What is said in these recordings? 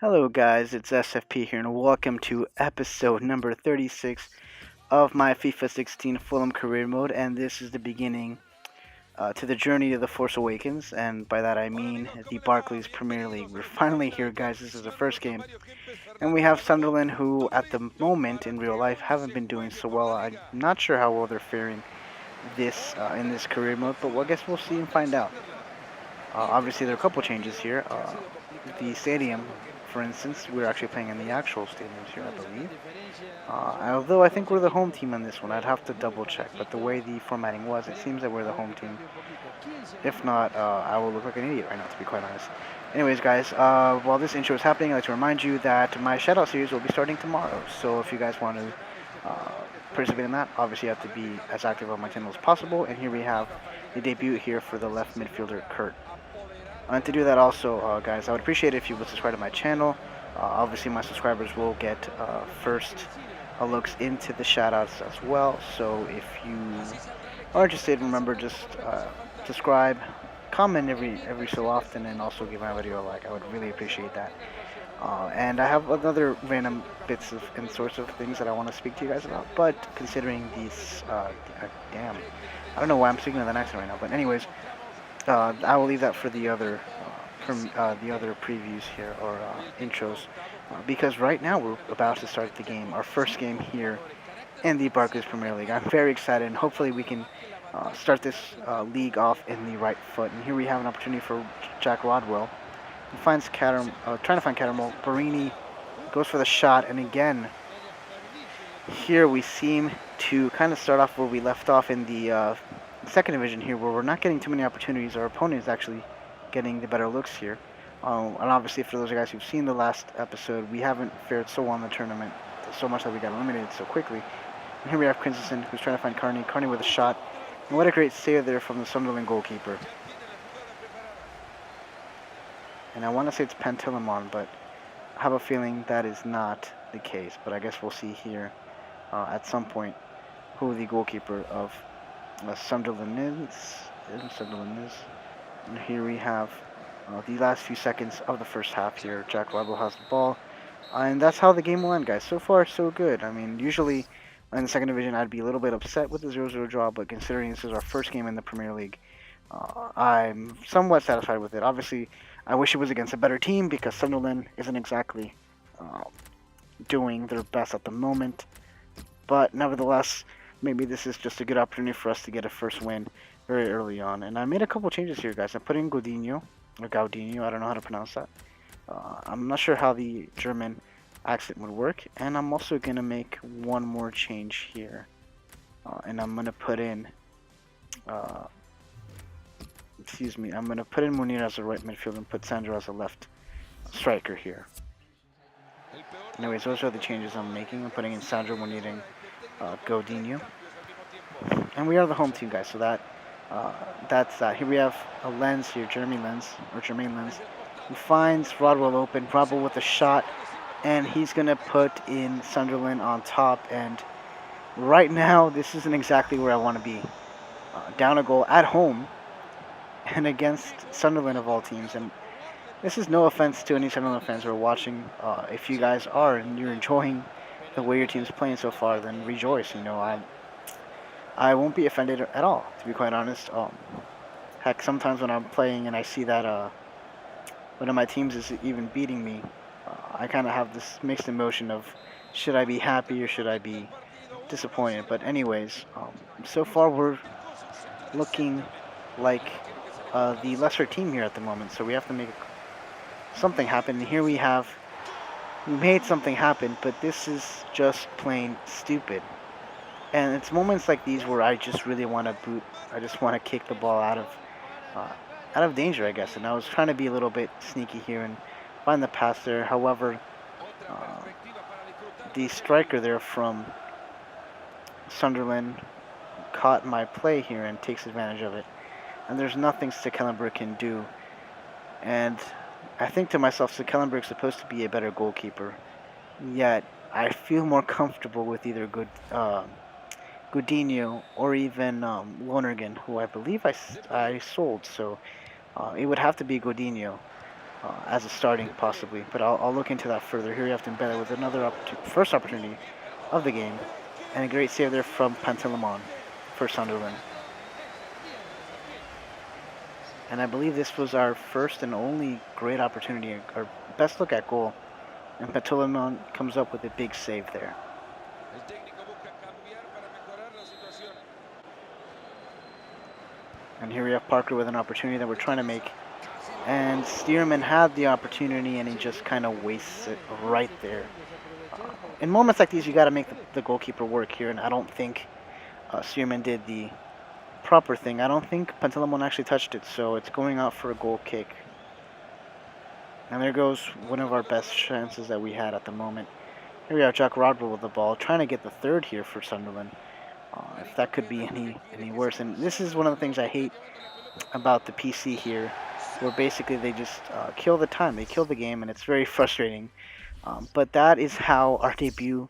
Hello guys, it's SFP here and welcome to episode number 36 of my FIFA 16 Fulham career mode, and this is the beginning to the journey to the Force Awakens, and by that I mean the Barclays Premier League. We're finally here guys, this is the first game, and we have Sunderland who at the moment in real life haven't been doing so well. I'm not sure how well they're faring in this career mode, but I guess we'll see and find out. Obviously, there are a couple changes here. The stadium, for instance, we're actually playing in the actual stadiums here, I believe. Although I think we're the home team on this one, I'd have to double check. But the way the formatting was, it seems that we're the home team. If not, I will look like an idiot right now, to be quite honest. Anyways, guys, while this intro is happening, I'd like to remind you that my shoutout series will be starting tomorrow. So if you guys want to participate in that, obviously you have to be as active on my channel as possible. And here we have the debut here for the left midfielder, Kurt. And to do that also, guys, I would appreciate it if you would subscribe to my channel. Obviously, my subscribers will get first looks into the shoutouts as well. So if you are interested, remember just subscribe, comment every so often, and also give my video a like. I would really appreciate that. And I have another random bits of and sorts of things that I want to speak to you guys about. But considering these, damn, I don't know why I'm speaking with an accent right now. But anyways. I will leave that for the other the other previews here or intros, because right now we're about to start the game, our first game here in the Barclays Premier League. I'm very excited, and hopefully we can start this league off in the right foot. And here we have an opportunity for Jack Rodwell. He finds trying to find Cattermole. Barini goes for the shot, and again, here we seem to kind of start off where we left off in the second division here, where we're not getting too many opportunities. Our opponent is actually getting the better looks here. And obviously, for those guys who've seen the last episode, we haven't fared so well in the tournament, so much that we got eliminated so quickly. And here we have Christensen, who's trying to find Carney. Carney with a shot. And what a great save there from the Sunderland goalkeeper. And I want to say it's Pantilimon, but I have a feeling that is not the case. But I guess we'll see here at some point who the goalkeeper of Sunderland is. And here we have the last few seconds of the first half here. Jack Rodwell has the ball. And that's how the game will end, guys. So far, so good. I mean, usually in the second division, I'd be a little bit upset with the 0-0 draw, but considering this is our first game in the Premier League, I'm somewhat satisfied with it. Obviously, I wish it was against a better team because Sunderland isn't exactly doing their best at the moment. But nevertheless, maybe this is just a good opportunity for us to get a first win very early on. And I made a couple changes here, guys. I put in Godinho, or Gaudinho, I don't know how to pronounce that. I'm not sure how the German accent would work. And I'm also going to make one more change here. And I'm going to put in, I'm going to put in Munir as a right midfielder and put Sandro as a left striker here. Anyways, those are the changes I'm making. I'm putting in Sandro, Munir, and Godinho. And we are the home team, guys, so that's that. Here we have a Lens here, Jermaine Lens, who finds Rodwell open, Rodwell with a shot, and he's going to put in Sunderland on top. And right now, this isn't exactly where I want to be. Down a goal at home and against Sunderland of all teams. And this is no offense to any Sunderland fans who are watching. If you guys are and you're enjoying the way your team's playing so far, then rejoice. You know, I won't be offended at all, to be quite honest. Heck, sometimes when I'm playing and I see that one of my teams is even beating me, I kind of have this mixed emotion of should I be happy or should I be disappointed. But anyways, so far we're looking like the lesser team here at the moment, so we have to make something happen. And here we made something happen, but this is just plain stupid. And it's moments like these where I just really want to boot. I just want to kick the ball out of danger, I guess. And I was trying to be a little bit sneaky here and find the pass there. However, the striker there from Sunderland caught my play here and takes advantage of it. And there's nothing Stekelenburg can do. And I think to myself, Stekelenburg's supposed to be a better goalkeeper. Yet I feel more comfortable with either Godinho or even Lonergan, who I believe I sold, so it would have to be Godinho. as a starting possibly, but I'll look into that further. Here we have Dembele with another first opportunity of the game, and a great save there from Pantilimon for Sunderland. And I believe this was our first and only great opportunity, our best look at goal. And Pantilimon comes up with a big save there. And here we have Parker with an opportunity that we're trying to make. And T.Ream had the opportunity, and he just kind of wastes it right there. In moments like these, you got to make the goalkeeper work here, and I don't think T.Ream did the proper thing. I don't think Pantilimon actually touched it, so it's going out for a goal kick. And there goes one of our best chances that we had at the moment. Here we have Jack Rodwell with the ball, trying to get the third here for Sunderland. If that could be any worse. And this is one of the things I hate about the PC here, where basically they just kill the time, they kill the game, and it's very frustrating. But that is how our debut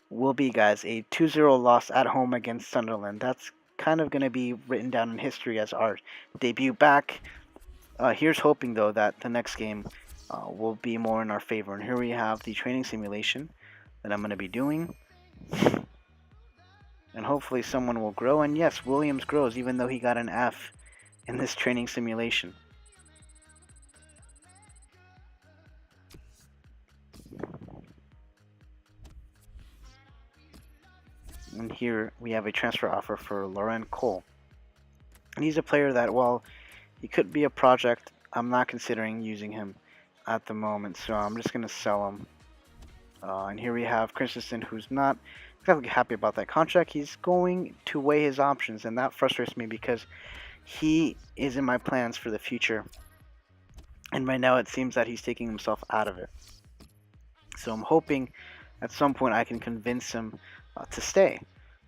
will be, guys. A 2-0 loss at home against Sunderland. That's kind of going to be written down in history as our debut back. Here's hoping, though, that the next game will be more in our favor. And here we have the training simulation that I'm going to be doing. And hopefully someone will grow. And yes, Williams grows, even though he got an F in this training simulation. And here we have a transfer offer for Laurent Cole. And he's a player that, while he could be a project, I'm not considering using him at the moment. So I'm just going to sell him. And here we have Christensen, who's not exactly happy about that contract. He's going to weigh his options, and that frustrates me because he is in my plans for the future. And right now it seems that he's taking himself out of it. So I'm hoping at some point I can convince him to stay.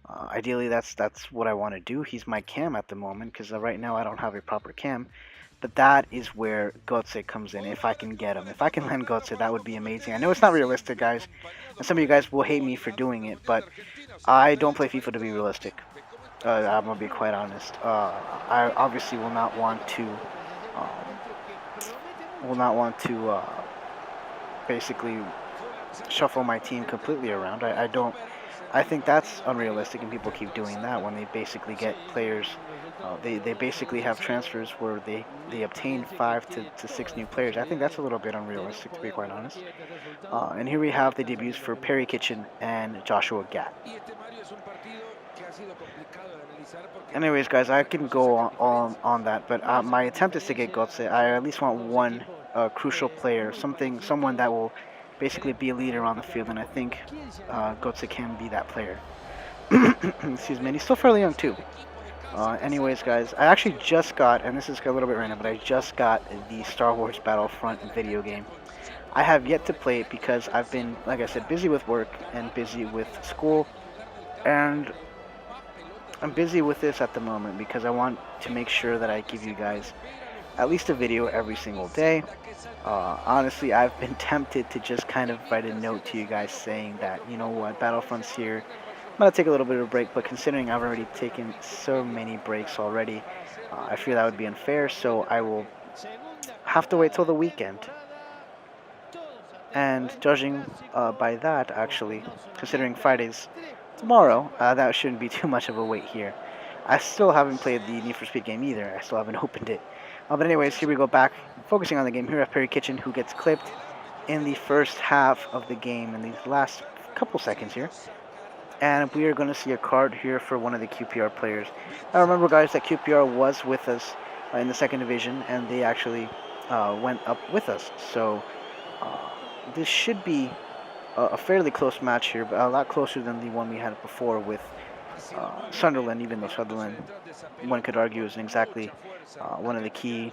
Ideally, that's what I want to do. He's my cam at the moment because right now I don't have a proper cam. But that is where Götze comes in, if I can get him. If I can land Götze, that would be amazing. I know it's not realistic, guys, and some of you guys will hate me for doing it, but I don't play FIFA to be realistic. I'm going to be quite honest. I obviously will not want to basically shuffle my team completely around. I think that's unrealistic, and people keep doing that when they basically get players. They basically have transfers where they obtain 5 to 6 new players. I think that's a little bit unrealistic, to be quite honest. And here we have the debuts for Perry Kitchen and Joshua Gatt. Anyways, guys, I can go on that, but my attempt is to get Götze. I at least want one crucial player, someone that will basically be a leader on the field, and I think Götze can be that player. Excuse me, and he's still fairly young too. Anyways, guys, I actually just got, and this is a little bit random, but I just got the Star Wars Battlefront video game. I have yet to play it because I've been, like I said, busy with work and busy with school, and I'm busy with this at the moment because I want to make sure that I give you guys at least a video every single day. Honestly, I've been tempted to just kind of write a note to you guys saying that, you know what, Battlefront's here. I'm going to take a little bit of a break, but considering I've already taken so many breaks already, I feel that would be unfair, so I will have to wait till the weekend. And judging by that, actually, considering Friday's tomorrow, that shouldn't be too much of a wait here. I still haven't played the Need for Speed game either. I still haven't opened it. But anyways, here we go back, focusing on the game. Here we have Perry Kitchen, who gets clipped in the first half of the game in these last couple seconds here. And we are going to see a card here for one of the QPR players. Now remember, guys, that QPR was with us in the second division, and they actually went up with us. So this should be a fairly close match here, but a lot closer than the one we had before with Sunderland, even though Sunderland, one could argue, is exactly one of the key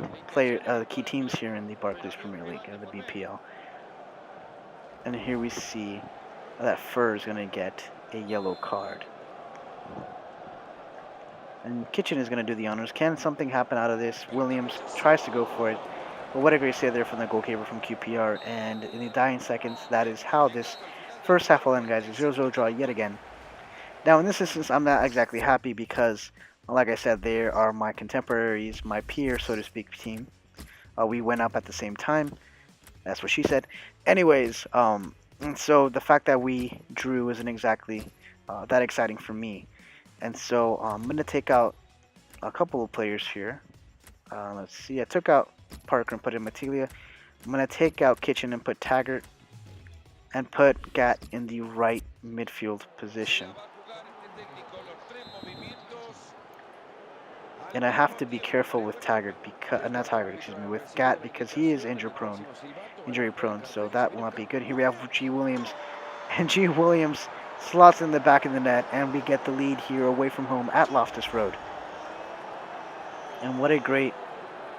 teams here in the Barclays Premier League, the BPL. And here we see that Fur is going to get a yellow card. And Kitchen is going to do the honors. Can something happen out of this? Williams tries to go for it. But what a great save there from the goalkeeper from QPR. And in the dying seconds, that is how this first half will end, guys. A 0-0 draw yet again. Now, in this instance, I'm not exactly happy because, like I said, they are my contemporaries, my peer, so to speak, team. We went up at the same time. That's what she said. Anyways, and so the fact that we drew isn't exactly that exciting for me. And so I'm going to take out a couple of players here. Let's see. I took out Parker and put in Matilia. I'm going to take out Kitchen and put Taggart and put Gat in the right midfield position. And I have to be careful with Taggart because not Taggart, excuse me, with Gat because he is injury prone. So that will not be good. Here we have G Williams, and G Williams slots in the back of the net, and we get the lead here away from home at Loftus Road. And what a great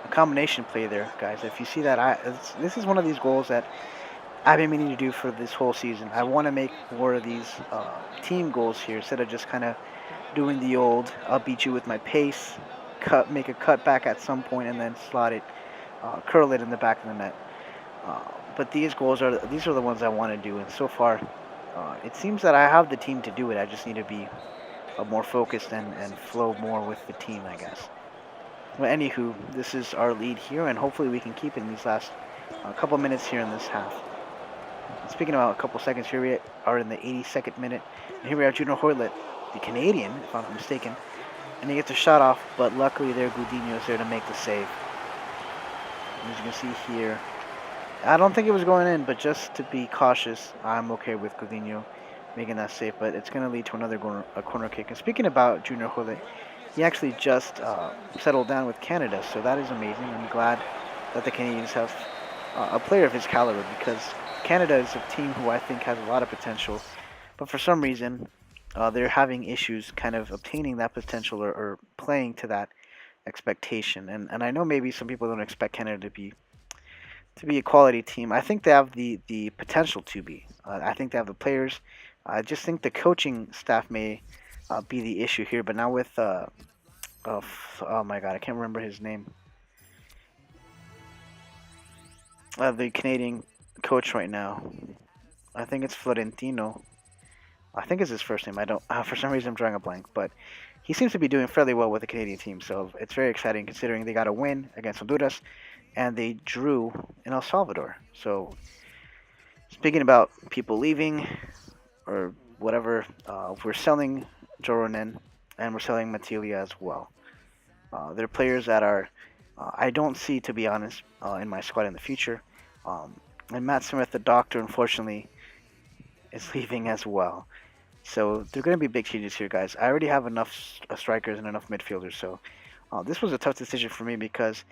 combination play there, guys. If you see that, this is one of these goals that I've been meaning to do for this whole season. I want to make more of these team goals here instead of just kind of doing the old I'll beat you with my pace, make a cut back at some point, and then slot it, curl it in the back of the net. But these are the ones I want to do, and so far, it seems that I have the team to do it. I just need to be more focused and flow more with the team, I guess. Well, anywho, this is our lead here, and hopefully we can keep it in these last couple minutes here in this half. Speaking about a couple seconds, here we are in the 82nd minute, and here we have Junior Hoylett, the Canadian, if I'm not mistaken, and he gets a shot off, but luckily there Gudinho is there to make the save. As you can see here, I don't think it was going in, but just to be cautious, I'm okay with Gudinho making that save, but it's going to lead to another corner kick. And speaking about Junior Hoylett, he actually just settled down with Canada, so that is amazing. I'm glad that the Canadians have a player of his caliber, because Canada is a team who I think has a lot of potential, but for some reason they're having issues kind of obtaining that potential or playing to that expectation. And I know maybe some people don't expect Canada to be a quality team. I think they have the potential to be. I think they have the players. I just think the coaching staff may be the issue here. But now with oh my god, I can't remember his name. The Canadian coach right now. I think it's Florentino. I think it's his first name. I don't. For some reason, I'm drawing a blank. But he seems to be doing fairly well with the Canadian team. So it's very exciting considering they got a win against Honduras, and they drew in El Salvador. So speaking about people leaving or whatever, we're selling Joronen and we're selling Matilia as well. They're players that are I don't see, to be honest, in my squad in the future. And Matt Smith, the doctor, unfortunately, is leaving as well. So there are going to be big changes here, guys. I already have enough strikers and enough midfielders, so this was a tough decision for me because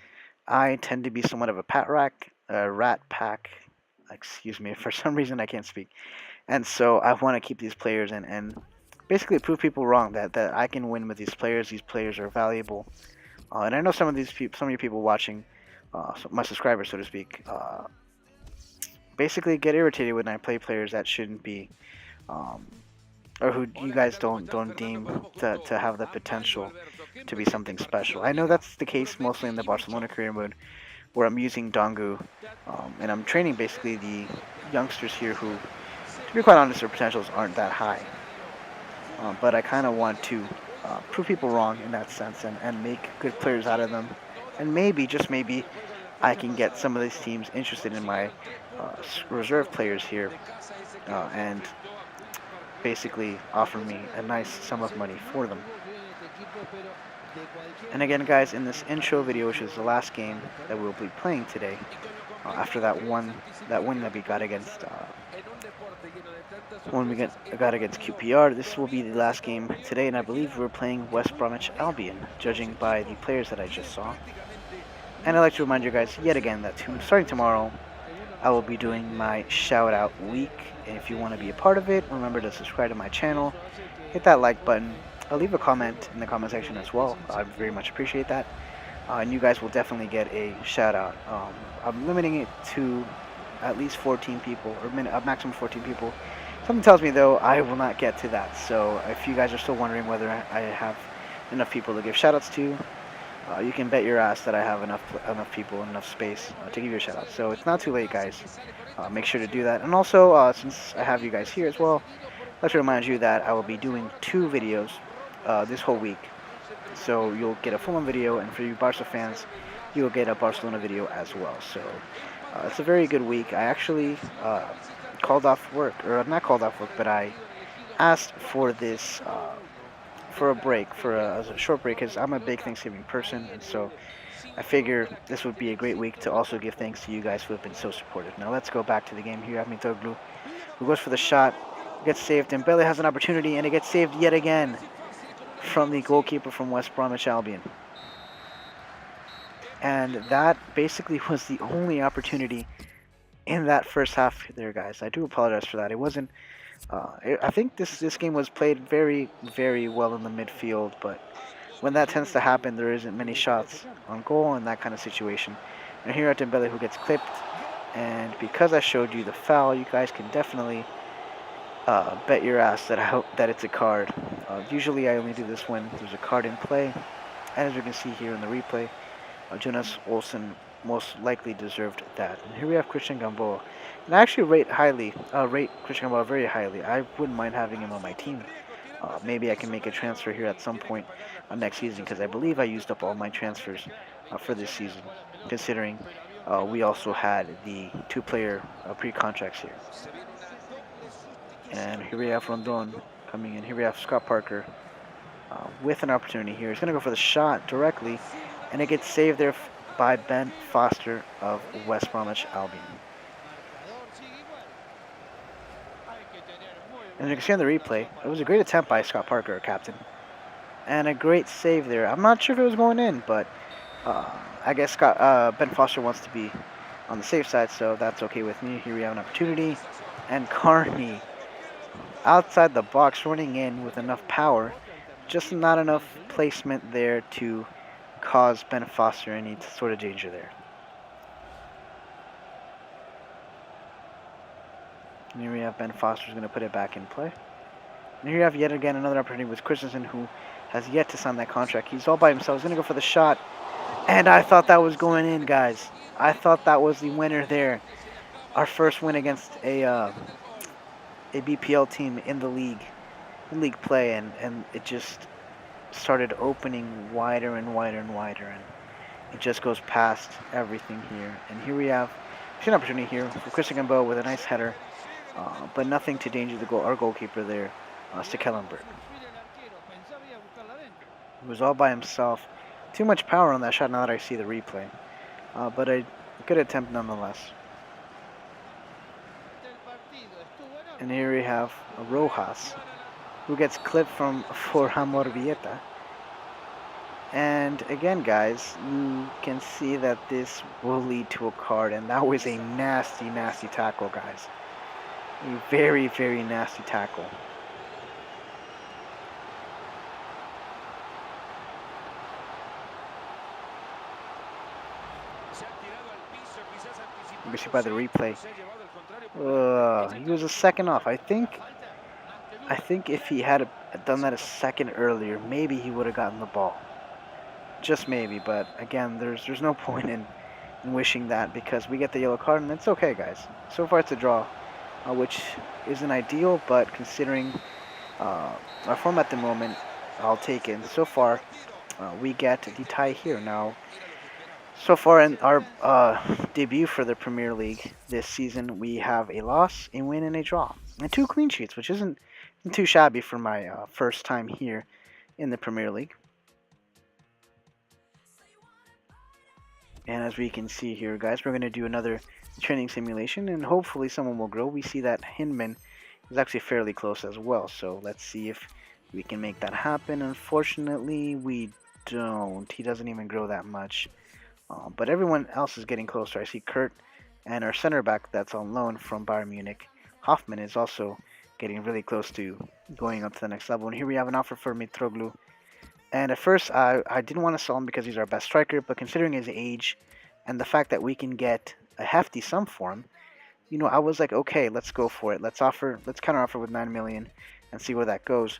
I tend to be somewhat of a rat pack. Excuse me, for some reason I can't speak. And so I want to keep these players and basically prove people wrong that I can win with these players. These players are valuable. And I know some of you people watching, my subscribers, so to speak, basically get irritated when I play players that shouldn't be, or who you guys don't deem to have the potential to be something special. I know that's the case mostly in the Barcelona career mode, where I'm using Dongu, and I'm training basically the youngsters here who, to be quite honest, their potentials aren't that high. But I kind of want to prove people wrong in that sense and make good players out of them. And maybe, just maybe, I can get some of these teams interested in my reserve players here and basically offer me a nice sum of money for them. And again, guys, in this intro video, which is the last game that we'll be playing today, after that win that we got against against QPR, this will be the last game today, and I believe we're playing West Bromwich Albion, judging by the players that I just saw. And I'd like to remind you guys yet again that starting tomorrow, I will be doing my shout out week. And if you want to be a part of it, remember to subscribe to my channel, hit that like button. I'll leave a comment in the comment section as well. I'd very much appreciate that. And you guys will definitely get a shout out. I'm limiting it to at least 14 people, or a maximum 14 people. Something tells me, though, I will not get to that. So if you guys are still wondering whether I have enough people to give shout outs to, you can bet your ass that I have enough people, enough space to give you a shout out. So it's not too late, guys. Make sure to do that. And also, since I have you guys here as well, I'd like to remind you that I will be doing 2 videos this whole week. So you'll get a Fulham video, and for you Barca fans, you'll get a Barcelona video as well. So it's a very good week. I actually called off work, or not called off work, but I asked for this for a break, for a short break, because I'm a big Thanksgiving person, and so I figure this would be a great week to also give thanks to you guys who have been so supportive. Now let's go back to the game here. Mitoglu, who goes for the shot, gets saved, and Dembele has an opportunity, and it gets saved yet again from the goalkeeper from West Bromwich Albion. And that basically was the only opportunity in that first half there, guys. I do apologize for that. It wasn't. I think this game was played very, very well in the midfield, but when that tends to happen, there isn't many shots on goal in that kind of situation. And here at Dembele, who gets clipped, and because I showed you the foul, you guys can definitely bet your ass that that it's a card. Usually, I only do this when there's a card in play, and as we can see here in the replay, Jonas Olsen most likely deserved that. And here we have Christian Gamboa. And I actually rate Christian Gamboa very highly. I wouldn't mind having him on my team. Maybe I can make a transfer here at some point next season, because I believe I used up all my transfers for this season, considering we also had the two-player pre-contracts here. And here we have Rondon coming in. Here we have S.Parker with an opportunity here. He's going to go for the shot directly, and it gets saved there by Ben Foster of West Bromwich Albion. And you can see on the replay, it was a great attempt by S.Parker, captain. And a great save there. I'm not sure if it was going in, but I guess Ben Foster wants to be on the safe side, so that's okay with me. Here we have an opportunity. And Carney, outside the box, running in with enough power. Just not enough placement there to cause Ben Foster any sort of danger there. And here we have Ben Foster's going to put it back in play. And here you have yet again another opportunity with Christensen, who has yet to sign that contract. He's all by himself. He's going to go for the shot. And I thought that was going in, guys. I thought that was the winner there. Our first win against a BPL team in the league play, and it just started opening wider and wider and wider, and it just goes past everything here. And here we have an opportunity here for Christian Gamboa with a nice header, but nothing to danger our goalkeeper there, Stekelenburg. He was all by himself. Too much power on that shot now that I see the replay, but a good attempt nonetheless. And here we have Rojas, who gets clipped for Morbieta. And again, guys, you can see that this will lead to a card, and that was a nasty, nasty tackle, guys. A very, very nasty tackle. You can see by the replay. He was a second off. I think if he had done that a second earlier, maybe he would have gotten the ball. Just maybe, but again, there's no point in wishing that, because we get the yellow card, and it's okay, guys. So far it's a draw, which isn't ideal, but considering our form at the moment, I'll take it. And so far, we get the tie here. Now, so far in our debut for the Premier League this season, we have a loss, a win, and a draw, and 2 clean sheets, which isn't too shabby for my first time here in the Premier League. And as we can see here, guys, we're going to do another training simulation, and hopefully someone will grow. We see that E.Hyndman is actually fairly close as well, so let's see if we can make that happen. Unfortunately, we don't. He doesn't even grow that much. But everyone else is getting closer. I see Kurt, and our center back that's on loan from Bayern Munich, Hoffman, is also getting really close to going up to the next level. And here we have an offer for Mitroglou. And at first, I didn't want to sell him because he's our best striker, but considering his age and the fact that we can get a hefty sum for him, you know, I was like, okay, let's go for it. Let's counter offer with 9 million and see where that goes.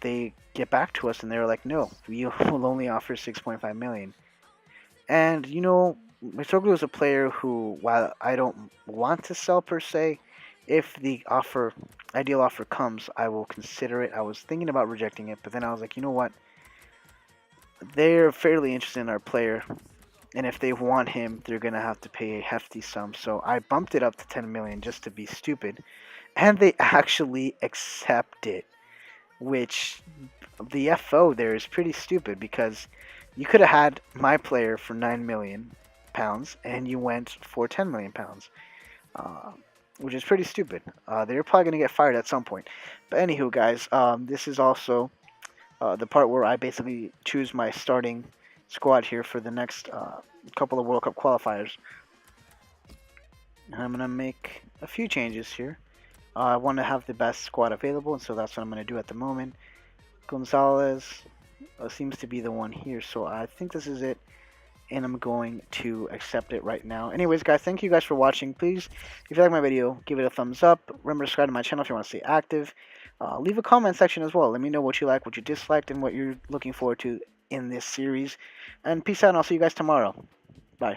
They get back to us and they're like, no, we will only offer 6.5 million. And you know, Mitroglou is a player who, while I don't want to sell per se, if the ideal offer comes, I will consider it. I was thinking about rejecting it, but then I was like, you know what? They're fairly interested in our player, and if they want him, they're gonna have to pay a hefty sum. So I bumped it up to 10 million just to be stupid, and they actually accept it. Which the FO there is pretty stupid because you could have had my player for 9 million pounds and you went for 10 million pounds, uh, which is pretty stupid. They're probably gonna get fired at some point. But anywho, guys, this is also the part where I basically choose my starting squad here for the next couple of World Cup qualifiers. And I'm gonna make a few changes here. I want to have the best squad available, and so that's what I'm gonna do at the moment. Gonzalez seems to be the one here, so I think this is it, and I'm going to accept it right now. Anyways, guys, thank you guys for watching. Please, if you like my video, give it a thumbs up. Remember to subscribe to my channel if you want to stay active. Leave a comment section as well. Let me know what you like, what you disliked, and what you're looking forward to in this series. And peace out, and I'll see you guys tomorrow. Bye.